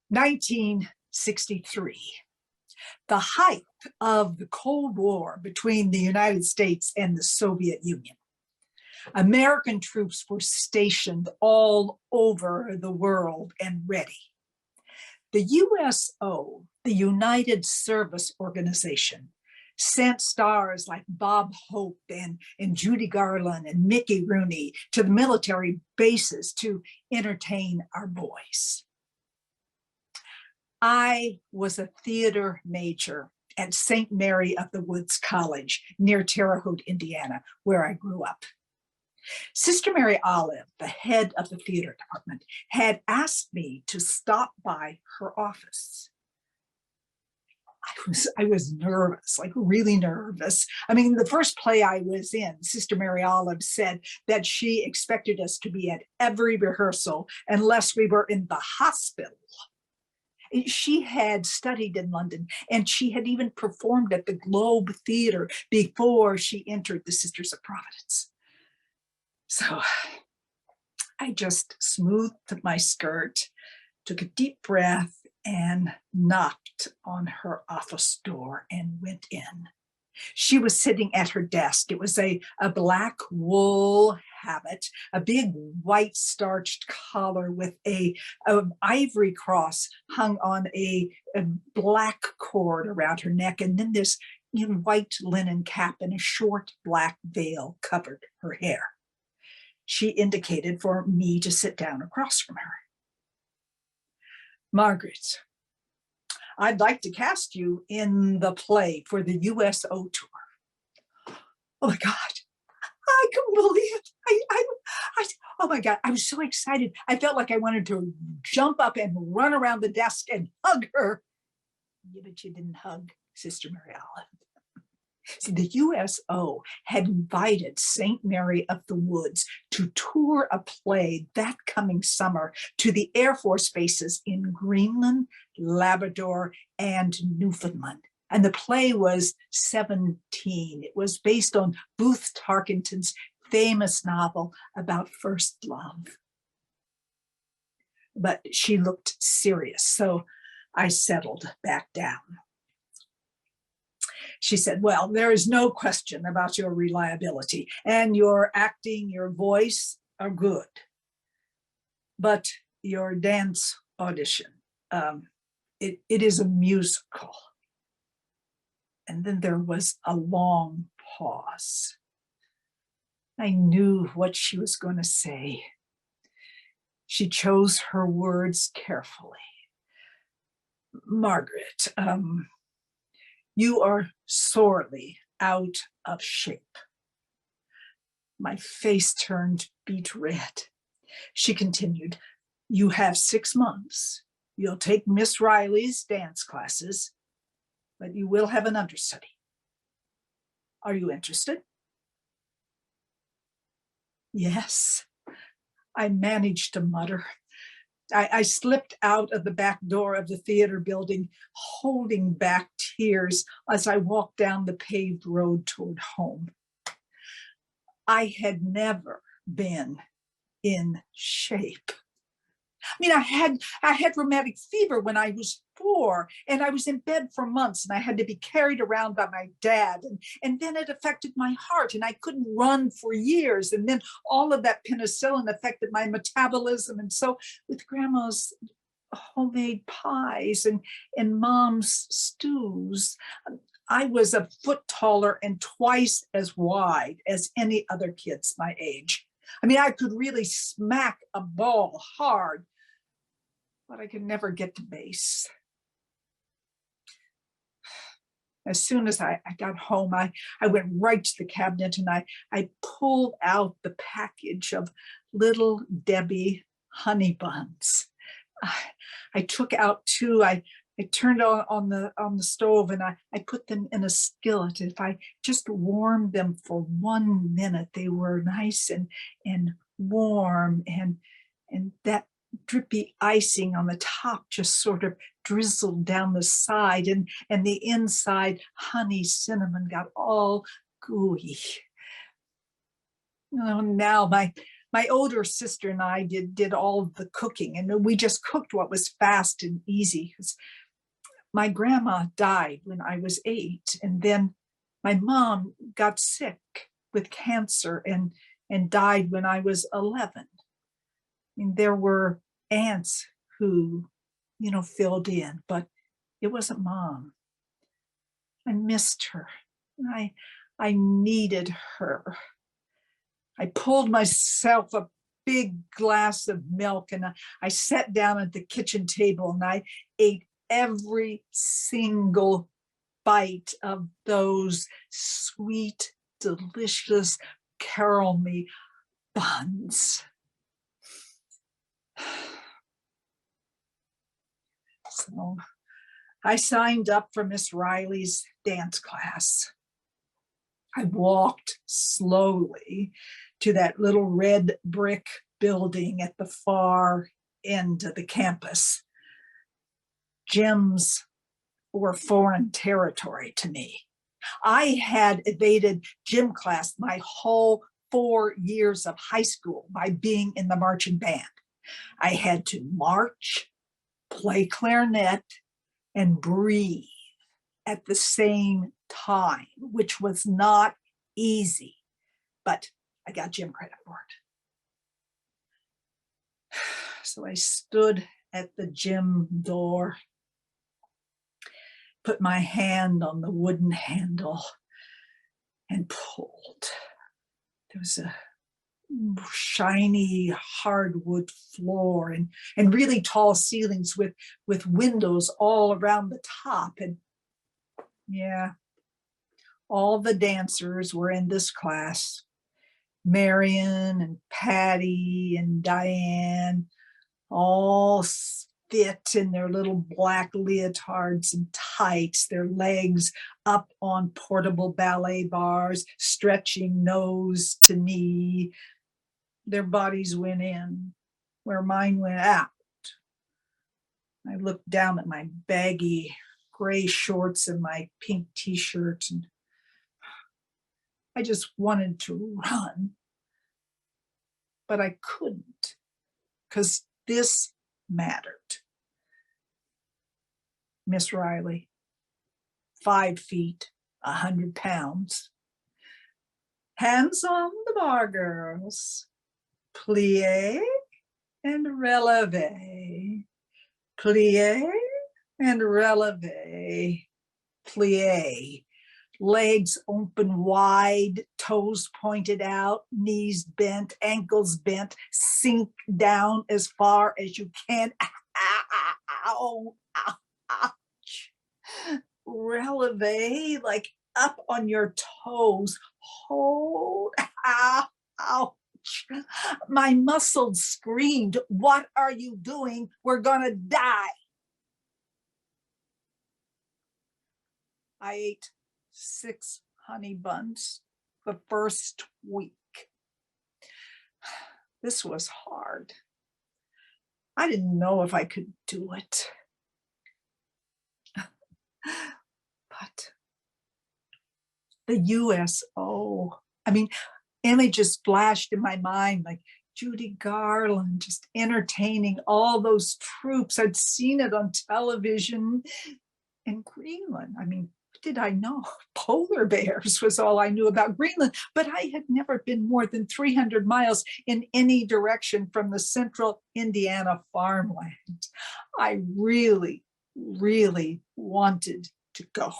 1963, the height of the Cold War between the United States and the Soviet Union. American troops were stationed all over the world and ready. The USO, the United Service Organization, sent stars like Bob Hope and Judy Garland and Mickey Rooney to the military bases to entertain our boys. I was a theater major at St. Mary of the Woods College near Terre Haute, Indiana, where I grew up. Sister Mary Olive, the head of the theater department, had asked me to stop by her office. I was nervous, like really nervous. I mean, the first play I was in, Sister Mary Olive said that she expected us to be at every rehearsal unless we were in the hospital. She had studied in London, and she had even performed at the Globe Theatre before she entered the Sisters of Providence. So I just smoothed my skirt, took a deep breath, and knocked on her office door and went in. She was sitting at her desk. It was a black wool habit, a big white starched collar with a ivory cross hung on a black cord around her neck, and then this white linen cap and a short black veil covered her hair. She indicated for me to sit down across from her. "Margaret, I'd like to cast you in the play for the USO tour." Oh my God, I couldn't believe it. Oh my God, I was so excited. I felt like I wanted to jump up and run around the desk and hug her. Yeah, but you didn't hug Sister Mary Olive. See, the USO had invited St. Mary of the Woods to tour a play that coming summer to the Air Force bases in Greenland, Labrador, and Newfoundland. And the play was 17. It was based on Booth Tarkington's famous novel about first love. But she looked serious, so I settled back down. She said, "Well, there is no question about your reliability, and your acting, your voice are good. But your dance audition, it is a musical." And then there was a long pause. I knew what she was going to say. She chose her words carefully. "Margaret, you are sorely out of shape." My face turned beet red. She continued, "You have 6 months. You'll take Miss Riley's dance classes, but you will have an understudy. Are you interested?" "Yes," I managed to mutter. I slipped out of the back door of the theater building, holding back tears as I walked down the paved road toward home. I had never been in shape. I mean, I had rheumatic fever when I was 4, and I was in bed for months, and I had to be carried around by my dad, and then it affected my heart, and I couldn't run for years, and then all of that penicillin affected my metabolism, and so with Grandma's homemade pies and Mom's stews, I was a foot taller and twice as wide as any other kids my age. I mean, I could really smack a ball hard, but I could never get to base. As soon as I got home, I went right to the cabinet and I pulled out the package of Little Debbie honey buns. I took out 2. I turned on the stove and I put them in a skillet. If I just warmed them for 1 minute, they were nice and warm, and that drippy icing on the top just sort of drizzled down the side, and the inside honey cinnamon got all gooey. Oh, now My older sister and I did all of the cooking, and we just cooked what was fast and easy. My grandma died when I was 8, and then my mom got sick with cancer and died when I was 11. I mean, there were aunts who, filled in, but it wasn't Mom. I missed her. I needed her. I pulled myself a big glass of milk, and I sat down at the kitchen table, and I ate every single bite of those sweet, delicious caramel buns. So I signed up for Miss Riley's dance class. I walked slowly to that little red brick building at the far end of the campus. Gyms were foreign territory to me. I had evaded gym class my whole 4 years of high school by being in the marching band. I had to march, play clarinet, and breathe at the same time, which was not easy, but I got gym credit for it. So I stood at the gym door, put my hand on the wooden handle, and pulled. There was a shiny hardwood floor and really tall ceilings with windows all around the top. And yeah, all the dancers were in this class. Marion and Patty and Diane, all fit in their little black leotards and tights, their legs up on portable ballet bars, stretching nose to knee. Their bodies went in where mine went out. I looked down at my baggy gray shorts and my pink t-shirt, and I just wanted to run, but I couldn't, because this mattered. Miss Riley, 5 feet, 100 pounds. Hands on the bar, girls. Plie and releve. Plie and releve. Plie. Legs open wide, toes pointed out, knees bent, ankles bent, sink down as far as you can. Ow, ow, ouch. Releve, like up on your toes. Hold, ow, ouch. My muscles screamed, "What are you doing? We're gonna die." I ate 6 honey buns the first week. This was hard. I didn't know if I could do it. But the USO, images flashed in my mind, like Judy Garland just entertaining all those troops. I'd seen it on television in Greenland. What did I know? Polar bears was all I knew about Greenland, but I had never been more than 300 miles in any direction from the central Indiana farmland. I really, really wanted to go.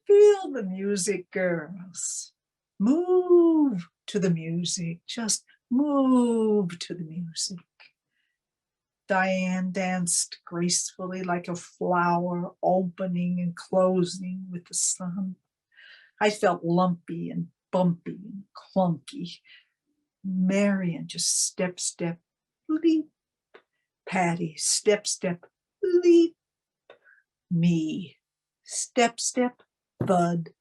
Feel the music, girls. Move to the music. Just move to the music. Diane danced gracefully like a flower, opening and closing with the sun. I felt lumpy and bumpy and clunky. Marion just step, step, leap. Patty, step, step, leap. Me, step, step, thud.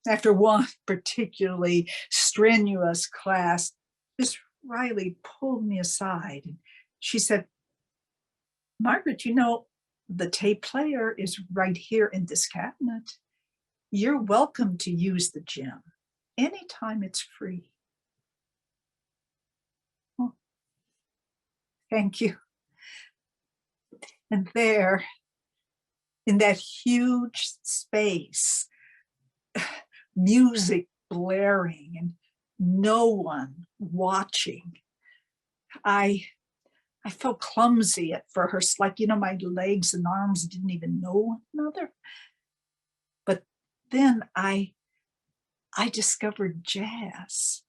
After one particularly strenuous class, Miss Riley pulled me aside and she said, "Margaret, the tape player is right here in this cabinet. You're welcome to use the gym. anytime it's free. Oh, thank you. And there, in that huge space, music blaring and no one watching, I felt clumsy at first, like, my legs and arms didn't even know one another. But then I discovered jazz,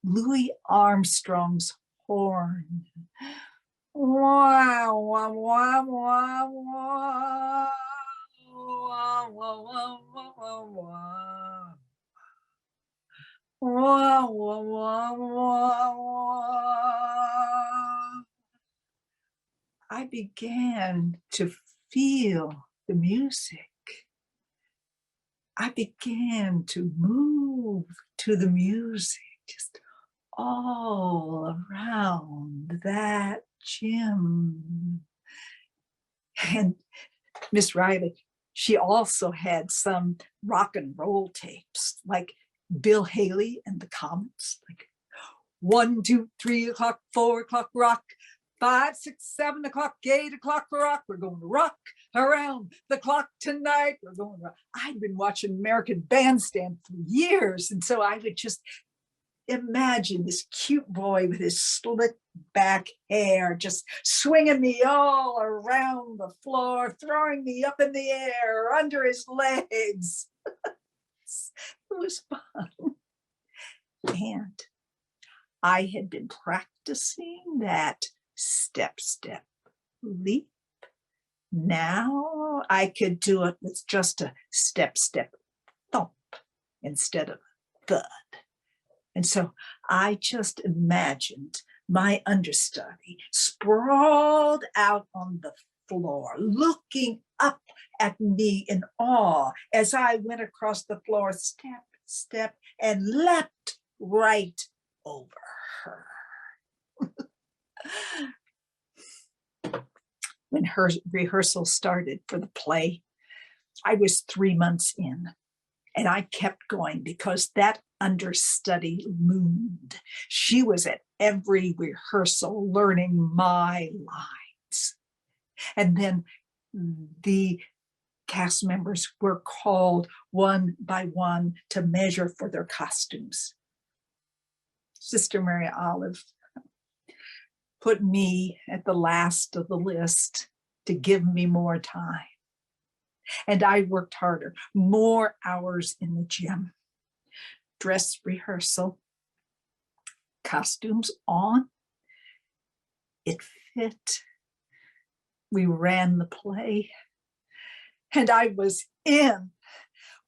Louis Armstrong's horn. Wow, wow, wow, wow, wow, wow, wow, wow, wow. Wow, wow, wow, wow, wow. I began to feel the music. I began to move to the music, just all around that gym. And Miss Riley, she also had some rock and roll tapes, like Bill Haley and the Comets, like 1, 2, 3 o'clock, 4 o'clock rock, 5, 6, 7 o'clock, 8 o'clock rock. We're going to rock around the clock tonight. We're going to rock. I'd been watching American Bandstand for years, and so I would just imagine this cute boy with his slick back hair just swinging me all around the floor, throwing me up in the air under his legs. It was fun. And I had been practicing that step, step, leap. Now I could do it with just a step, step, thump instead of thud. And so I just imagined my understudy sprawled out on the floor, looking up at me in awe as I went across the floor, step, step, and leapt right over her. When her rehearsal started for the play, I was 3 months in, and I kept going because that understudy loomed. She was at every rehearsal learning my lines. And then the cast members were called one by one to measure for their costumes. Sister Mary Olive put me at the last of the list to give me more time. And I worked harder, more hours in the gym. Dress rehearsal, costumes on, it fit. We ran the play, and I was in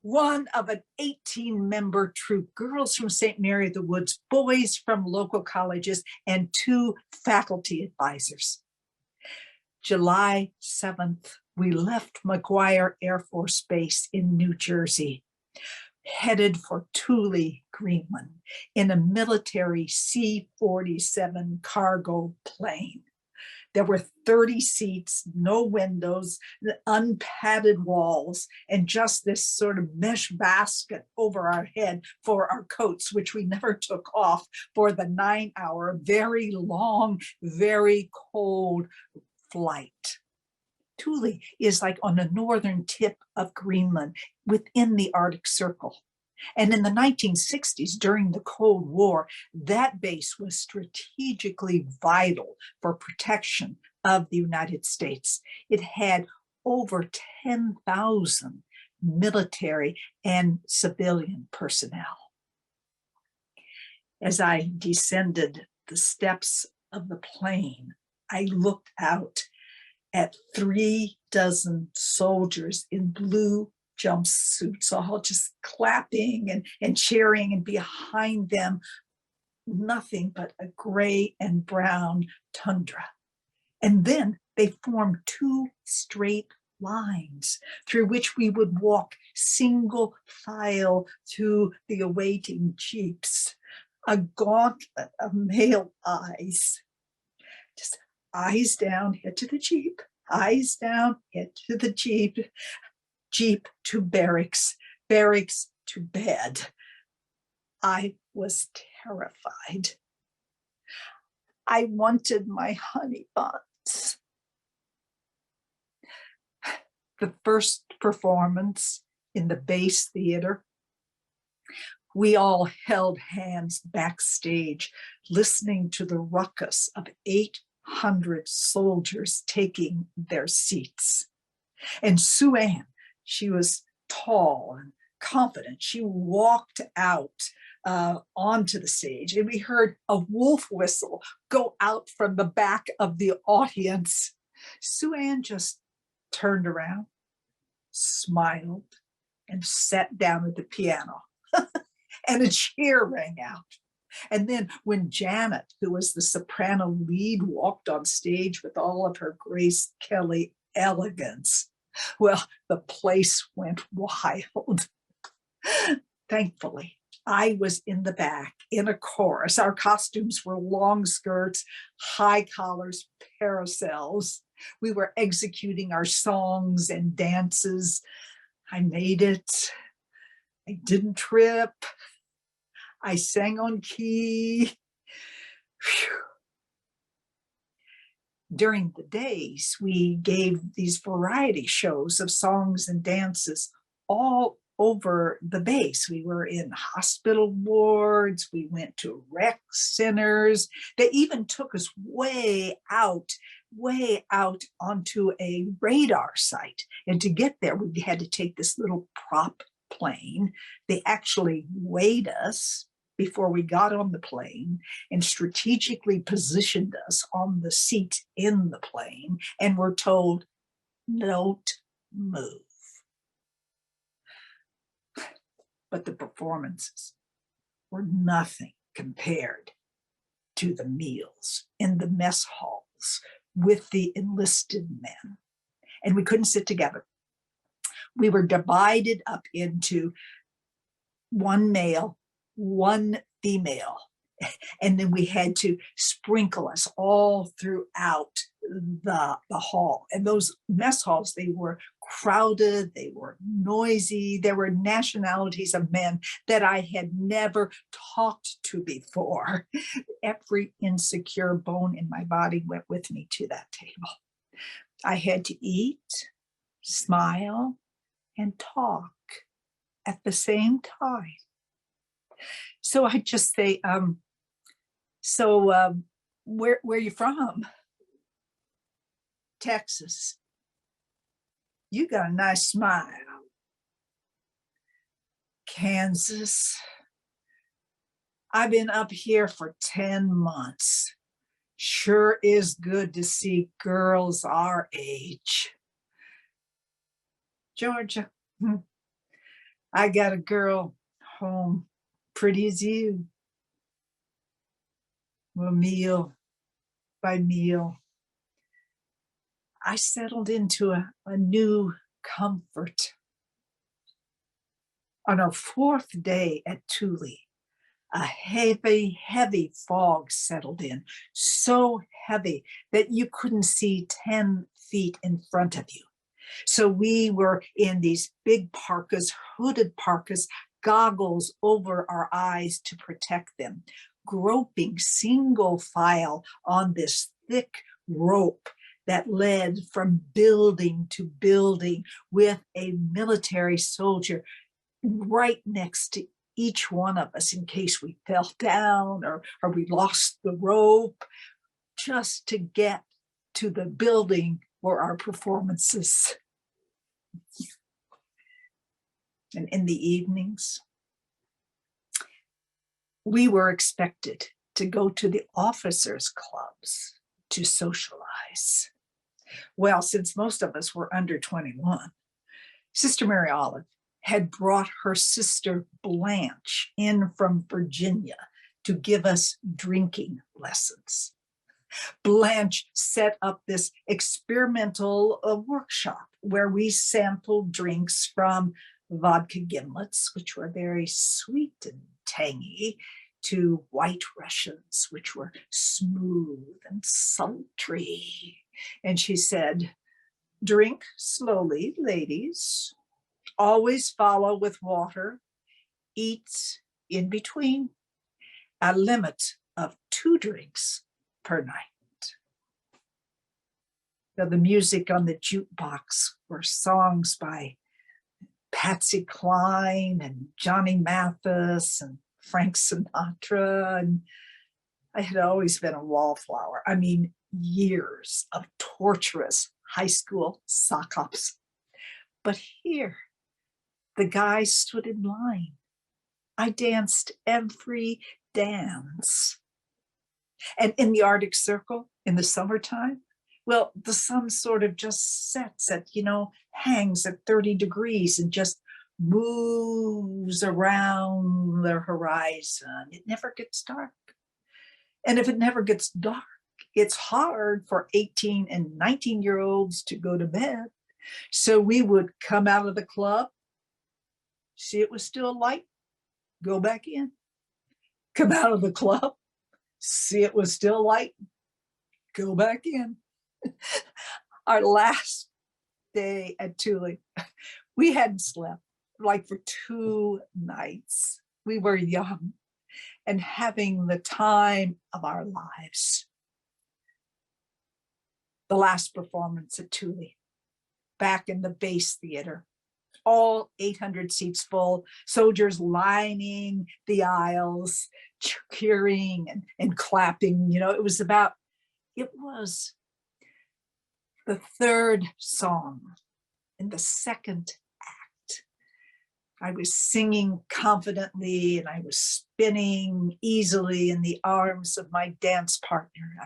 one of an 18-member troupe, girls from St. Mary of the Woods, boys from local colleges, and 2 faculty advisors. July 7th, we left McGuire Air Force Base in New Jersey, headed for Thule, Greenland, in a military C-47 cargo plane. There were 30 seats, no windows, unpadded walls, and just this sort of mesh basket over our head for our coats, which we never took off for the 9-hour, very long, very cold flight. Thule is like on the northern tip of Greenland within the Arctic Circle. And in the 1960s, during the Cold War, that base was strategically vital for protection of the United States. It had over 10,000 military and civilian personnel. As I descended the steps of the plane, I looked out at 36 soldiers in blue jumpsuits, all just clapping and cheering, and behind them, nothing but a gray and brown tundra. And then they formed 2 straight lines through which we would walk single file through the awaiting jeeps, a gauntlet of male eyes. Just eyes down, head to the jeep, eyes down, head to the jeep, jeep to barracks, barracks to bed. I was terrified. I wanted my honey buns. The first performance in the base theater, we all held hands backstage, listening to the ruckus of 800 soldiers taking their seats. And Sue Ann, she was tall and confident. She walked out onto the stage, and we heard a wolf whistle go out from the back of the audience. Sue Ann just turned around, smiled, and sat down at the piano. And a cheer rang out. And then when Janet, who was the soprano lead, walked on stage with all of her Grace Kelly elegance, well, the place went wild. Thankfully, I was in the back in a chorus. Our costumes were long skirts, high collars, parasols. We were executing our songs and dances. I made it. I didn't trip. I sang on key. Whew. During the days, we gave these variety shows of songs and dances all over the base. We were in hospital wards. We went to rec centers. They even took us way out onto a radar site. And to get there, we had to take this little prop plane. They actually weighed us before we got on the plane and strategically positioned us on the seat in the plane and were told, don't move. But the performances were nothing compared to the meals in the mess halls with the enlisted men. And we couldn't sit together. We were divided up into one male, one female, and then we had to sprinkle us all throughout the hall. And those mess halls, they were crowded, they were noisy, there were nationalities of men that I had never talked to before. Every insecure bone in my body went with me to that table. I had to eat, smile, and talk at the same time. So I just say, where are you from? Texas. You got a nice smile. Kansas. I've been up here for 10 months. Sure is good to see girls our age. Georgia. I got a girl home, pretty as you. Well, meal by meal, I settled into a new comfort. On our 4th day at Thule, a heavy, heavy fog settled in, so heavy that you couldn't see 10 feet in front of you. So we were in these big parkas, hooded parkas, goggles over our eyes to protect them, groping single file on this thick rope that led from building to building with a military soldier right next to each one of us in case we fell down or we lost the rope, just to get to the building for our performances. And in the evenings, we were expected to go to the officers' clubs to socialize. Well, since most of us were under 21, Sister Mary Olive had brought her sister Blanche in from Virginia to give us drinking lessons. Blanche set up this experimental workshop where we sampled drinks from vodka gimlets, which were very sweet and tangy, to white Russians, which were smooth and sultry. And she said, drink slowly, ladies. Always follow with water. Eat in between, a limit of 2 drinks per night. Now, the music on the jukebox were songs by Patsy Cline and Johnny Mathis and Frank Sinatra. And I had always been a wallflower. I mean, years of torturous high school sock hops. But here, the guys stood in line. I danced every dance. And in the Arctic Circle in the summertime, well, the sun sort of just sets at, hangs at 30 degrees and just moves around the horizon. It never gets dark. And if it never gets dark, it's hard for 18 and 19-year-olds to go to bed. So we would come out of the club, see it was still light, go back in. Come out of the club, see it was still light, go back in. Our last day at Thule, we hadn't slept like for 2 nights. We were young and having the time of our lives. The last performance at Thule, back in the base theater, all 800 seats full, soldiers lining the aisles, cheering and clapping. It was the 3rd song in the 2nd act. I was singing confidently and I was spinning easily in the arms of my dance partner.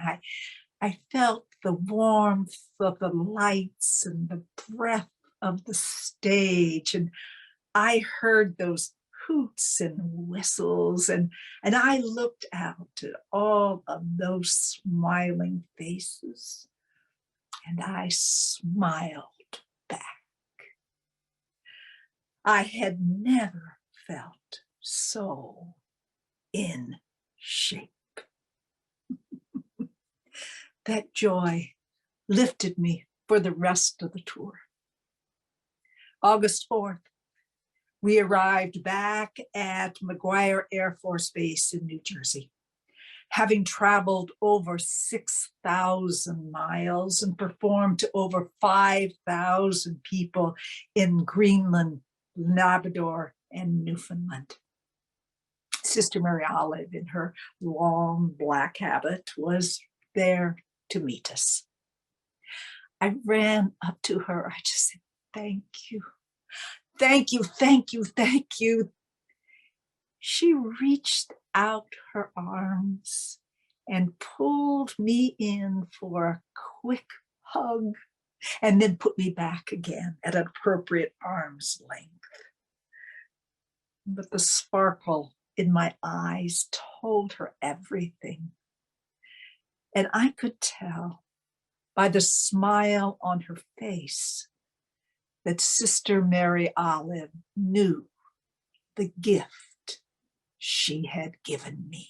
I felt the warmth of the lights and the breath of the stage, and I heard those hoots and whistles, and I looked out at all of those smiling faces, and I smiled back. I had never felt so in shape. That joy lifted me for the rest of the tour. August 4th, we arrived back at McGuire Air Force Base in New Jersey, having traveled over 6,000 miles and performed to over 5,000 people in Greenland, Labrador, and Newfoundland. Sister Mary Olive, in her long black habit, was there to meet us. I ran up to her. I just said, "Thank you. Thank you, thank you, thank you." She reached out her arms and pulled me in for a quick hug and then put me back again at an appropriate arm's length. But the sparkle in my eyes told her everything. And I could tell by the smile on her face that Sister Mary Olive knew the gift she had given me.